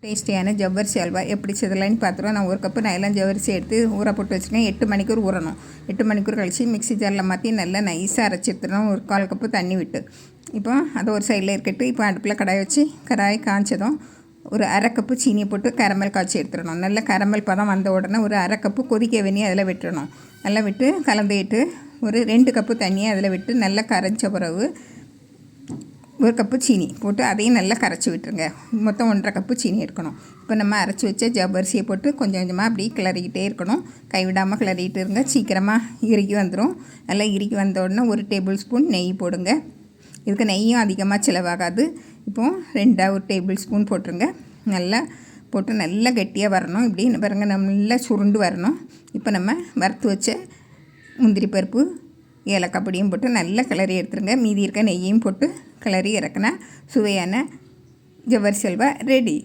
டேஸ்டியான ஜவ்வரிசி அல்வா எப்படி செய்யலான்னு பார்த்துருவோம். நான் ஒரு கப்பு நைலான் ஜவ்வரிசி எடுத்து ஊற போட்டு வச்சுருக்கேன். 8 மணிக்கூர் ஊறணும். 8 மணிக்கூர் கழிச்சு மிக்ஸி ஜாரில் மாற்றி நல்லா நைஸாக அரைச்சி எடுத்துடணும். ஒரு 1/4 கப்பு தண்ணி விட்டு. இப்போ அதை ஒரு சைடில் இருக்கட்டு. இப்போ அடுப்பில் கடாய் வச்சு கடாய் காய்ச்சதும் ஒரு 1/2 கப்பு சீனியை போட்டு கரமல் காய்ச்சி எடுத்துடணும். நல்ல கரமல் பதம் வந்த உடனே ஒரு 1/2 கப்பு கொதிக்க வெந்நி அதில் விட்டுறணும். நல்லா விட்டு கலந்துக்கிட்டு ஒரு 2 கப்பு தண்ணியை அதில் விட்டு நல்லா கரைஞ்ச பிறகு 1 கப்பு சீனி போட்டு அதையும் நல்லா கரைச்சி விட்டுருங்க. மொத்தம் 1/2 கப்பு சீனி எடுக்கணும். இப்போ நம்ம அரைச்சி வச்ச ஜவ்வரிசியை போட்டு கொஞ்சம் கொஞ்சமாக அப்படி கிளறிக்கிட்டே இருக்கணும். கைவிடாமல் கிளறிக்கிட்டு இருங்க. சீக்கிரமாக இறுக்கி வந்துடும். நல்லா இறுக்கி வந்த உடனே 1 டேபிள் ஸ்பூன் நெய் போடுங்க. இதுக்கு நெய்யும் அதிகமாக சிலவாகாது. இப்போது 2 டேபிள் ஸ்பூன் போட்டுருங்க. நல்லா போட்டு நல்லா கெட்டியாக வரணும். இப்படி பாருங்க நல்லா சுருண்டு வரணும். இப்போ நம்ம வறுத்து வச்ச முந்திரி பருப்பு ஏலக்காய் பொடியும் போட்டு நல்லா கிளறி எடுத்துருங்க. மீதி இருக்க நெய்யையும் போட்டு கிளறி இறக்குனா சுவையான ஜவ்வரிசி அல்வா ரெடி.